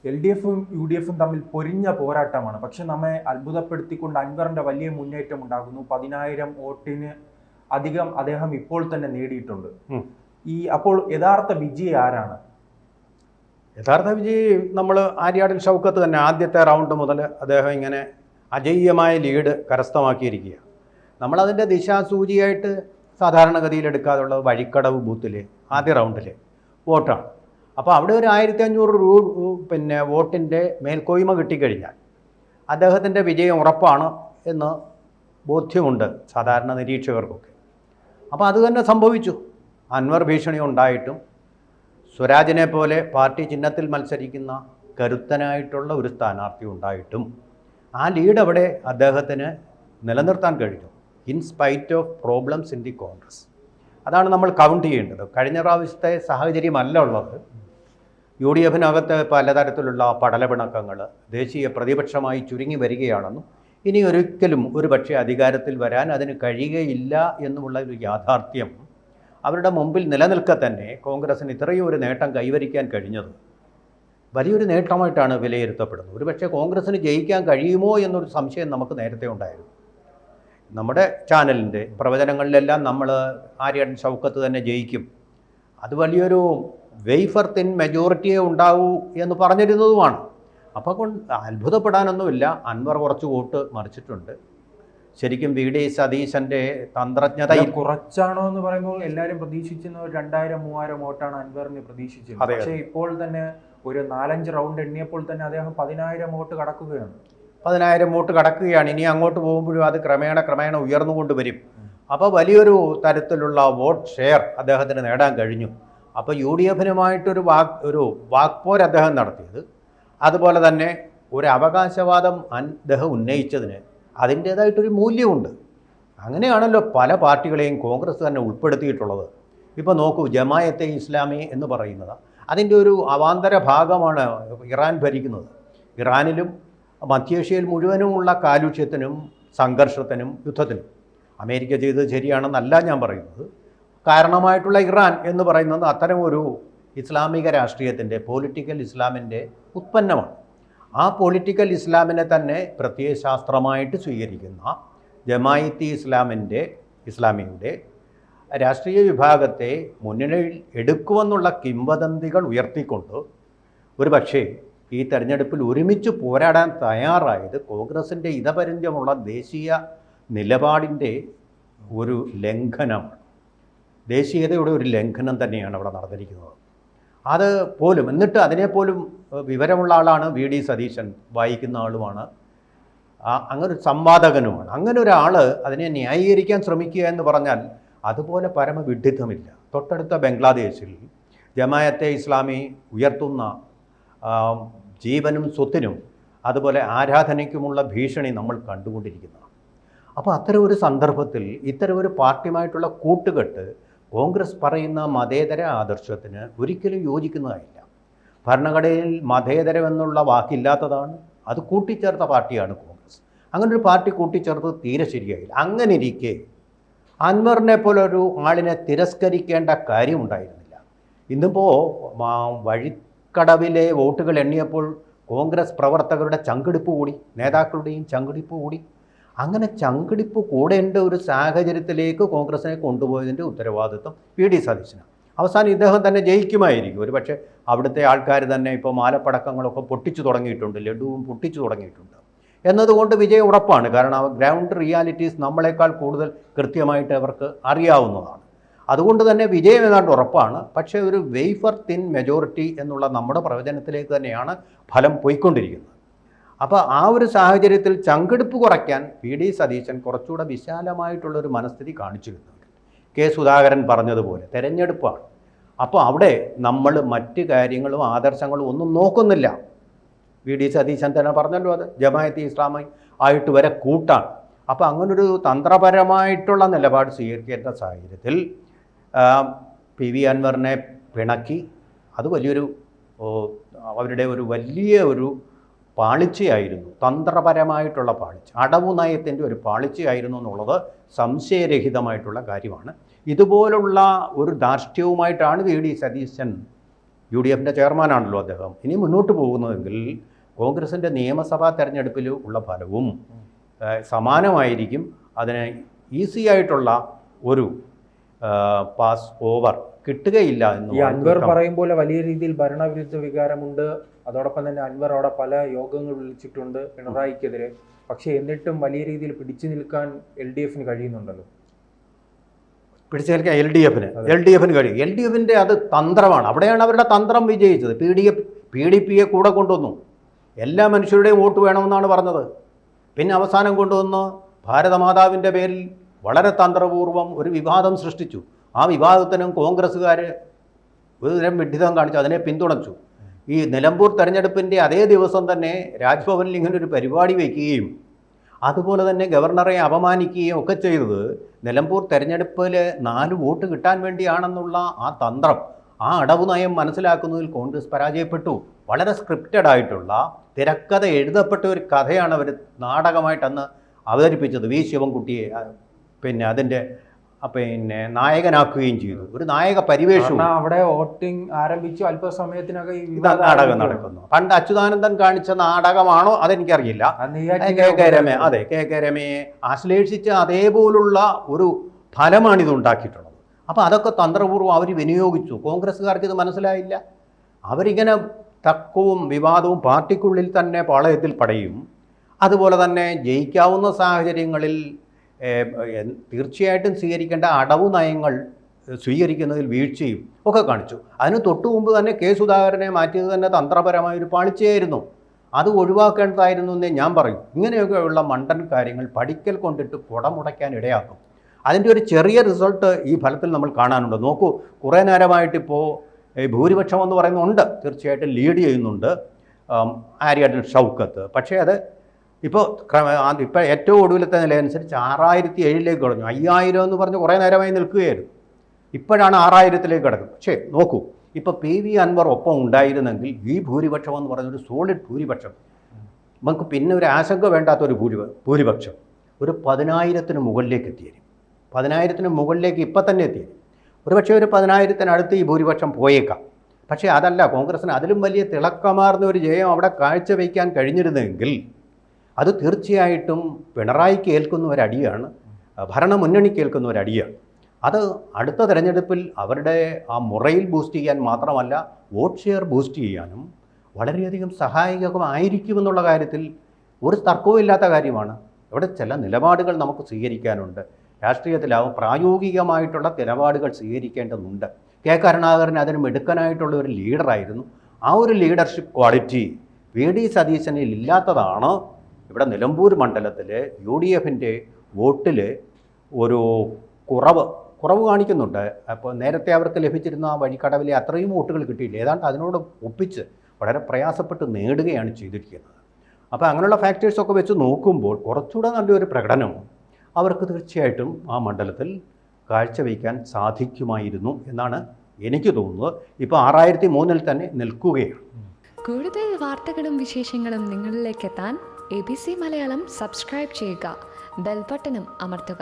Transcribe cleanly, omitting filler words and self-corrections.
LDFും UDFും തമ്മിൽ പൊരിഞ്ഞ പോരാട്ടമാണ്. പക്ഷെ നമ്മെ അത്ഭുതപ്പെടുത്തിക്കൊണ്ട് അൻവറിന്റെ വലിയ മുന്നേറ്റം ഉണ്ടാകുന്നു. 10,000 വോട്ടിന് അധികം അദ്ദേഹം ഇപ്പോൾ തന്നെ നേടിയിട്ടുണ്ട്. അപ്പോൾ യഥാർത്ഥ വിജയി ആരാണ്? യഥാർത്ഥ വിജയി നമ്മൾ ആര്യാടൻ ഷൗക്കത്ത് തന്നെ. ആദ്യത്തെ റൗണ്ട് മുതൽ അദ്ദേഹം ഇങ്ങനെ അജയ്യമായ ലീഡ് കരസ്ഥമാക്കിയിരിക്കുക. നമ്മളതിൻ്റെ ദിശാസൂചിയായിട്ട് സാധാരണഗതിയിൽ എടുക്കാതുള്ളത് വഴിക്കടവ് ബൂത്തിലെ ആദ്യ റൗണ്ടിലെ വോട്ടാണ്. അപ്പോൾ അവിടെ ഒരു 1500 വോട്ടിൻ്റെ മേൽക്കോയ്മ കിട്ടിക്കഴിഞ്ഞാൽ അദ്ദേഹത്തിൻ്റെ വിജയം ഉറപ്പാണ് എന്ന് ബോധ്യമുണ്ട് സാധാരണ നിരീക്ഷകർക്കൊക്കെ. അപ്പോൾ അത് തന്നെ സംഭവിച്ചു. അൻവർ ഭീഷണി ഉണ്ടായിട്ടും സ്വരാജിനെ പോലെ പാർട്ടി ചിഹ്നത്തിൽ മത്സരിക്കുന്ന കരുത്തനായിട്ടുള്ള ഒരു സ്ഥാനാർത്ഥി ഉണ്ടായിട്ടും ആ ലീഡ് അവിടെ അദ്ദേഹത്തിന് നിലനിർത്താൻ കഴിഞ്ഞു, in spite of problems in the Congress. അതാണ് നമ്മൾ കൗണ്ട് ചെയ്യേണ്ടത്. കഴിഞ്ഞ പ്രാവശ്യത്തെ സാഹചര്യമല്ല ഉള്ളത്. UDFിനകത്ത് പലതരത്തിലുള്ള പടലപിണക്കങ്ങൾ ദേശീയ പ്രതിപക്ഷമായി ചുരുങ്ങി വരികയാണെന്നും ഇനി ഒരിക്കലും ഒരുപക്ഷെ അധികാരത്തിൽ വരാൻ അതിന് കഴിയുകയില്ല എന്നുമുള്ള ഒരു യാഥാർത്ഥ്യം അവരുടെ മുമ്പിൽ നിലനിൽക്കെ തന്നെ കോൺഗ്രസിന് ഇത്രയും ഒരു നേട്ടം കൈവരിക്കാൻ കഴിഞ്ഞത് വലിയൊരു നേട്ടമായിട്ടാണ് വിലയിരുത്തപ്പെടുന്നത്. ഒരുപക്ഷെ കോൺഗ്രസിന് ജയിക്കാൻ കഴിയുമോ എന്നൊരു സംശയം നമുക്ക് നേരത്തെ ഉണ്ടായിരുന്നു. നമ്മുടെ ചാനലിൻ്റെ പ്രവചനങ്ങളിലെല്ലാം നമ്മൾ ആര്യാടൻ ഷൗക്കത്ത് തന്നെ ജയിക്കും, അത് വലിയൊരു വേഫർ തിൻ മെജോറിറ്റിയെ ഉണ്ടാവൂ എന്ന് പറഞ്ഞിരുന്നതുമാണ്. അപ്പോൾ അത്ഭുതപ്പെടാനൊന്നുമില്ല. അൻവർ കുറച്ച് വോട്ട് മറിച്ചിട്ടുണ്ട്. ശരിക്കും VD സതീശൻ്റെ തന്ത്രജ്ഞത കുറച്ചാണോ എന്ന് പറയുമ്പോൾ എല്ലാവരും പ്രതീക്ഷിച്ചിരുന്ന 2000-3000 വോട്ടാണ് അൻവറിന് പ്രതീക്ഷിച്ചത്. പക്ഷേ ഇപ്പോൾ തന്നെ ഒരു 4-5 റൗണ്ട് എണ്ണിയപ്പോൾ തന്നെ അദ്ദേഹം 10,000 വോട്ട് കടക്കുകയാണ്. 10,000 വോട്ട് കടക്കുകയാണ്. ഇനി അങ്ങോട്ട് പോകുമ്പോഴും അത് ക്രമേണ ഉയർന്നുകൊണ്ട് വരും. അപ്പോൾ വലിയൊരു തരത്തിലുള്ള വോട്ട് ഷെയർ അദ്ദേഹത്തിന് നേടാൻ കഴിഞ്ഞു. അപ്പോൾ UDFിനുമായിട്ടൊരു വാക്പോർ അദ്ദേഹം നടത്തിയത്, അതുപോലെ തന്നെ ഒരു അവകാശവാദം അദ്ദേഹം ഉന്നയിച്ചതിന് അതിൻ്റേതായിട്ടൊരു മൂല്യമുണ്ട്. അങ്ങനെയാണല്ലോ പല പാർട്ടികളെയും കോൺഗ്രസ് തന്നെ ഉൾപ്പെടുത്തിയിട്ടുള്ളത്. ഇപ്പോൾ നോക്കൂ, ജമായത്തെ ഇസ്ലാമി എന്ന് പറയുന്നത് അതിൻ്റെ ഒരു അവാന്തര ഭാഗമാണ് ഇറാൻ ഭരിക്കുന്നത്. ഇറാനിലും മധ്യേഷ്യയിൽ മുഴുവനുമുള്ള കാലുഷ്യത്തിനും സംഘർഷത്തിനും യുദ്ധത്തിനും അമേരിക്ക ചെയ്തത് ശരിയാണെന്നല്ല ഞാൻ പറയുന്നത്. കാരണമായിട്ടുള്ള ഇറാൻ എന്ന് പറയുന്നത് അത്തരം ഒരു ഇസ്ലാമിക രാഷ്ട്രീയത്തിൻ്റെ പൊളിറ്റിക്കൽ ഇസ്ലാമിൻ്റെ ഉത്പന്നമാണ്. ആ പൊളിറ്റിക്കൽ ഇസ്ലാമിനെ തന്നെ പ്രത്യയശാസ്ത്രമായിട്ട് സ്വീകരിക്കുന്ന ജമായത്തി ഇസ്ലാമിയുടെ രാഷ്ട്രീയ വിഭാഗത്തെ മുന്നണിയിൽ എടുക്കുമെന്നുള്ള കിംവദന്തികൾ ഉയർത്തിക്കൊണ്ട് ഒരു പക്ഷേ ഈ തെരഞ്ഞെടുപ്പിൽ ഒരുമിച്ച് പോരാടാൻ തയ്യാറായത് കോൺഗ്രസിൻ്റെ ഇതപര്യന്തമുള്ള ദേശീയ നിലപാടിൻ്റെ ഒരു ലംഘനമാണ്. ദേശീയതയുടെ ഒരു ലംഘനം തന്നെയാണ് അവിടെ നടന്നിരിക്കുന്നത്. അത് പോലും എന്നിട്ട് അതിനെപ്പോലും വിവരമുള്ള ആളാണ് VD സതീശൻ, വായിക്കുന്ന ആളുമാണ്, അങ്ങനൊരു സംവാദകനുമാണ്. അങ്ങനെ ഒരാൾ അതിനെ ന്യായീകരിക്കാൻ ശ്രമിക്കുക എന്ന് പറഞ്ഞാൽ അതുപോലെ പരമവിഡ്ഢിത്തമില്ല. തൊട്ടടുത്ത ബംഗ്ലാദേശിൽ ജമായത്തെ ഇസ്ലാമി ഉയർത്തുന്ന ജീവനും സ്വത്തിനും അതുപോലെ ആരാധനയ്ക്കുമുള്ള ഭീഷണി നമ്മൾ കണ്ടുകൊണ്ടിരിക്കുന്നതാണ്. അപ്പോൾ അത്തരം ഒരു സന്ദർഭത്തിൽ ഇത്തരം ഒരു പാർട്ടിയുമായിട്ടുള്ള കൂട്ടുകെട്ട് കോൺഗ്രസ് പറയുന്ന മതേതര ആദർശത്തിന് ഒരിക്കലും യോജിക്കുന്നതായില്ല. ഭരണഘടനയിൽ മതേതരം എന്നുള്ള വാക്കില്ലാത്തതാണ്. അത് കൂട്ടിച്ചേർത്ത പാർട്ടിയാണ് കോൺഗ്രസ്. അങ്ങനൊരു പാർട്ടി കൂട്ടിച്ചേർത്ത് തീരെ ശരിയായില്ല. അങ്ങനെ ഇരിക്കെ അൻവറിനെ പോലെ ഒരു ആളിനെ തിരസ്കരിക്കേണ്ട കാര്യമുണ്ടായിരുന്നില്ല. ഇന്നിപ്പോൾ വഴിക്കടവിലെ വോട്ടുകൾ എണ്ണിയപ്പോൾ കോൺഗ്രസ് പ്രവർത്തകരുടെ ചങ്കിടിപ്പ് കൂടി, നേതാക്കളുടെയും ചങ്കിടിപ്പ് കൂടി. അങ്ങനെ ചങ്കിടിപ്പ് കൂടേണ്ട ഒരു സാഹചര്യത്തിലേക്ക് കോൺഗ്രസിനെ കൊണ്ടുപോയതിൻ്റെ ഉത്തരവാദിത്വം VD സതീശനാണ്. അവസാനം ഇദ്ദേഹം തന്നെ ജയിക്കുമായിരിക്കും. ഒരു പക്ഷേ അവിടുത്തെ ആൾക്കാർ തന്നെ ഇപ്പോൾ മാലപ്പടക്കങ്ങളൊക്കെ പൊട്ടിച്ചു തുടങ്ങിയിട്ടുണ്ട്, ലഡുവും പൊട്ടിച്ചു തുടങ്ങിയിട്ടുണ്ട് എന്നതുകൊണ്ട് വിജയം ഉറപ്പാണ്. കാരണം ഗ്രൗണ്ട് റിയാലിറ്റീസ് നമ്മളെക്കാൾ കൂടുതൽ കൃത്യമായിട്ട് അവർക്ക് അറിയാവുന്നതാണ്. അതുകൊണ്ട് തന്നെ വിജയം ഏതാണ്ട് ഉറപ്പാണ്. പക്ഷേ ഒരു വേഫർ തിൻ മെജോറിറ്റി എന്നുള്ള നമ്മുടെ പ്രവചനത്തിലേക്ക് തന്നെയാണ് ഫലം പോയിക്കൊണ്ടിരിക്കുന്നത്. അപ്പോൾ ആ ഒരു സാഹചര്യത്തിൽ ചങ്കെടുപ്പ് കുറയ്ക്കാൻ VD സതീശൻ കുറച്ചുകൂടെ വിശാലമായിട്ടുള്ളൊരു മനസ്ഥിതി കാണിച്ചിരുന്നുണ്ട്. സുധാകരൻ പറഞ്ഞതുപോലെ തെരഞ്ഞെടുപ്പാണ്. അപ്പോൾ അവിടെ നമ്മൾ മറ്റ് കാര്യങ്ങളും ആദർശങ്ങളും ഒന്നും നോക്കുന്നില്ല. VD സതീശൻ തന്നെ പറഞ്ഞല്ലോ, അത് ജമായത്തെ ഇസ്ലാമി ആയിട്ട് വരെ കൂട്ടാണ്. അപ്പോൾ അങ്ങനൊരു തന്ത്രപരമായിട്ടുള്ള നിലപാട് സ്വീകരിക്കേണ്ട സാഹചര്യത്തിൽ PV അൻവറിനെ പിണക്കി അത് വലിയൊരു അവരുടെ ഒരു വലിയ ഒരു പാളിച്ചയായിരുന്നു, തന്ത്രപരമായിട്ടുള്ള പാളിച്ച, അടവു നയത്തിൻ്റെ ഒരു പാളിച്ചയായിരുന്നു എന്നുള്ളത് സംശയരഹിതമായിട്ടുള്ള കാര്യമാണ്. ഇതുപോലുള്ള ഒരു ധാർഷ്ട്യവുമായിട്ടാണ് VD സതീശൻ UDFിൻ്റെ ചെയർമാനാണല്ലോ അദ്ദേഹം. ഇനി മുന്നോട്ട് പോകുന്നതെങ്കിൽ കോൺഗ്രസിൻ്റെ നിയമസഭാ തെരഞ്ഞെടുപ്പിൽ ഉള്ള ഫലവും സമാനമായിരിക്കും. അതിന് ഈസി ആയിട്ടുള്ള ഒരു പാസ് ഓവർ കിട്ടുകയില്ല എന്ന്. ഈ അൻവർ പറയും പോലെ വലിയ രീതിയിൽ ഭരണവിരുദ്ധ വികാരമുണ്ട്. അതോടൊപ്പം തന്നെ അൻവർ അവിടെ പല യോഗങ്ങൾ വിളിച്ചിട്ടുണ്ട് പിണറായിക്കെതിരെ. പക്ഷേ എന്നിട്ടും വലിയ രീതിയിൽ പിടിച്ചു നിൽക്കാൻ LDFന് കഴിയുന്നുണ്ടല്ലോ. പിടിച്ചു നിൽക്കാൻ എൽ ഡി എഫിന് കഴിയും. LDFിൻ്റെ അത് തന്ത്രമാണ്. അവിടെയാണ് അവരുടെ തന്ത്രം വിജയിച്ചത്. PDPയെ കൂടെ കൊണ്ടുവന്നു. എല്ലാ മനുഷ്യരുടെയും വോട്ട് വേണമെന്നാണ് പറഞ്ഞത്. പിന്നെ അവസാനം കൊണ്ടുവന്ന് ഭാരതമാതാവിൻ്റെ പേരിൽ വളരെ തന്ത്രപൂർവ്വം ഒരു വിവാദം സൃഷ്ടിച്ചു. ആ വിവാദത്തിനും കോൺഗ്രസ്സുകാർ ഒരുതരം വിഡ്ഢിതം കാണിച്ചു, അതിനെ പിന്തുണച്ചു. ഈ നിലമ്പൂർ തെരഞ്ഞെടുപ്പിൻ്റെ അതേ ദിവസം തന്നെ രാജ്ഭവനിൽ ഇങ്ങനെ ഒരു പരിപാടി വയ്ക്കുകയും അതുപോലെ തന്നെ ഗവർണറെ അപമാനിക്കുകയും ഒക്കെ ചെയ്തത് നിലമ്പൂർ തെരഞ്ഞെടുപ്പിൽ 4 വോട്ട് കിട്ടാൻ വേണ്ടിയാണെന്നുള്ള ആ തന്ത്രം, ആ അടവ് നയം മനസ്സിലാക്കുന്നതിൽ കോൺഗ്രസ് പരാജയപ്പെട്ടു. വളരെ സ്ക്രിപ്റ്റഡ് ആയിട്ടുള്ള തിരക്കഥ എഴുതപ്പെട്ട ഒരു കഥയാണ് അവർ നാടകമായിട്ട് അന്ന് അവതരിപ്പിച്ചത്. വി ശിവൻകുട്ടിയെ പിന്നെ അതിൻ്റെ നായകനാക്കുകയും ചെയ്തു. ഒരു നായക പരിവേഷവും. അവിടെ വോട്ടിംഗ് ആരംഭിച്ചു അല്പസമയത്തിനകം നാടകം നടക്കുന്നു. പണ്ട് അച്യുതാനന്ദൻ കാണിച്ച നാടകമാണോ അതെനിക്കറിയില്ല. കെ രമയെ ആശ്ലേഷിച്ച അതേപോലുള്ള ഒരു ഫലമാണിത് ഉണ്ടാക്കിയിട്ടുള്ളത്. അപ്പോൾ അതൊക്കെ തന്ത്രപൂർവ്വം അവർ വിനിയോഗിച്ചു. കോൺഗ്രസ്സുകാർക്ക് ഇത് മനസ്സിലായില്ല. അവരിങ്ങനെ തർക്കവും വിവാദവും പാർട്ടിക്കുള്ളിൽ തന്നെ പാളയത്തിൽ പടയും. അതുപോലെ തന്നെ ജയിക്കാവുന്ന സാഹചര്യങ്ങളിൽ തീർച്ചയായിട്ടും സ്വീകരിക്കേണ്ട അടവ് നയങ്ങൾ സ്വീകരിക്കുന്നതിൽ വീഴ്ചയും ഒക്കെ കാണിച്ചു. അതിന് തൊട്ടു മുമ്പ് തന്നെ കെ സുധാകരനെ മാറ്റിയത് തന്നെ തന്ത്രപരമായൊരു പാളിച്ചയായിരുന്നു. അത് ഒഴിവാക്കേണ്ടതായിരുന്നു എന്നേ ഞാൻ പറയും. ഇങ്ങനെയൊക്കെയുള്ള മണ്ടൻ കാര്യങ്ങൾ പഠിക്കൽ കൊണ്ടിട്ട് കുടമുടയ്ക്കാൻ ഇടയാക്കും. അതിൻ്റെ ഒരു ചെറിയ റിസൾട്ട് ഈ ഫലത്തിൽ നമ്മൾ കാണാനുണ്ട്. നോക്കൂ, കുറേ നേരമായിട്ടിപ്പോൾ ഭൂരിപക്ഷം എന്ന് പറയുന്നുണ്ട്, തീർച്ചയായിട്ടും ലീഡ് ചെയ്യുന്നുണ്ട് ആര്യാടൻ ഷൗക്കത്ത്. പക്ഷേ അത് ഇപ്പോൾ ഏറ്റവും ഒടുവിലത്തെ നിലയനുസരിച്ച് 6007 കടന്നു. 5000 എന്ന് പറഞ്ഞ് കുറേ നേരമായി നിൽക്കുകയായിരുന്നു. ഇപ്പോഴാണ് 6000 കിടക്കുന്നത്. പക്ഷേ നോക്കൂ, ഇപ്പോൾ PV അൻവർ ഒപ്പം ഉണ്ടായിരുന്നെങ്കിൽ ഈ ഭൂരിപക്ഷം എന്ന് പറഞ്ഞൊരു സോളിഡ് ഭൂരിപക്ഷം, നമുക്ക് പിന്നെ ഒരു ആശങ്ക വേണ്ടാത്തൊരു ഭൂരിപക്ഷം ഒരു 10,000 മുകളിലേക്ക് എത്തിയേരും. 10,000 മുകളിലേക്ക് ഇപ്പം തന്നെ എത്തിയേരും. ഒരുപക്ഷെ ഒരു 10,000 ഈ ഭൂരിപക്ഷം പോയേക്കാം. പക്ഷേ അതല്ല, കോൺഗ്രസ്സിന് അതിലും വലിയ തിളക്കമാർന്ന ഒരു ജയം അവിടെ കാഴ്ചവെക്കാൻ കഴിഞ്ഞിരുന്നെങ്കിൽ അത് തീർച്ചയായിട്ടും പിണറായിക്ക് ഏൽക്കുന്ന ഒരടിയാണ്, ഭരണമുന്നണിക്ക് ഏൽക്കുന്ന ഒരടിയാണ്. അത് അടുത്ത തെരഞ്ഞെടുപ്പിൽ അവരുടെ ആ മുറയിൽ ബൂസ്റ്റ് ചെയ്യാൻ മാത്രമല്ല, വോട്ട് ഷെയർ ബൂസ്റ്റ് ചെയ്യാനും വളരെയധികം സഹായകമായിരിക്കുമെന്നുള്ള കാര്യത്തിൽ ഒരു തർക്കവുമില്ലാത്ത കാര്യമാണ്. ഇവിടെ ചില നിലപാടുകൾ നമുക്ക് സ്വീകരിക്കാനുണ്ട്. രാഷ്ട്രീയത്തിലാവും പ്രായോഗികമായിട്ടുള്ള നിലപാടുകൾ സ്വീകരിക്കേണ്ടതുണ്ട്. കെ കരുണാകരൻ അതിന് മിടുക്കനായിട്ടുള്ള ഒരു ലീഡറായിരുന്നു. ആ ഒരു ലീഡർഷിപ്പ് ക്വാളിറ്റി VD സതീശനിൽ ഇല്ലാത്തതാണ് ഇവിടെ നിലമ്പൂർ മണ്ഡലത്തിൽ UDFിൻ്റെ വോട്ടിൽ ഒരു കുറവ് കാണിക്കുന്നുണ്ട്. അപ്പോൾ നേരത്തെ അവർക്ക് ലഭിച്ചിരുന്ന ആ വഴിക്കടവിലെ അത്രയും വോട്ടുകൾ കിട്ടിയില്ല. ഏതാണ്ട് അതിനോട് ഒപ്പിച്ച് വളരെ പ്രയാസപ്പെട്ട് നേടുകയാണ് ചെയ്തിരിക്കുന്നത്. അപ്പോൾ അങ്ങനെയുള്ള ഫാക്ടേഴ്സൊക്കെ വെച്ച് നോക്കുമ്പോൾ കുറച്ചുകൂടെ നല്ലൊരു പ്രകടനം അവർക്ക് തീർച്ചയായിട്ടും ആ മണ്ഡലത്തിൽ കാഴ്ചവെക്കാൻ സാധിക്കുമായിരുന്നു എന്നാണ് എനിക്ക് തോന്നുന്നത്. ഇപ്പോൾ 6003 തന്നെ നിൽക്കുകയാണ്. കൂടുതൽ വാർത്തകളും വിശേഷങ്ങളും നിങ്ങളിലേക്ക് എത്താൻ ABC മലയാളം സബ്സ്ക്രൈബ് ചെയ്യുക, ബെൽ ബട്ടണും അമർത്തുക.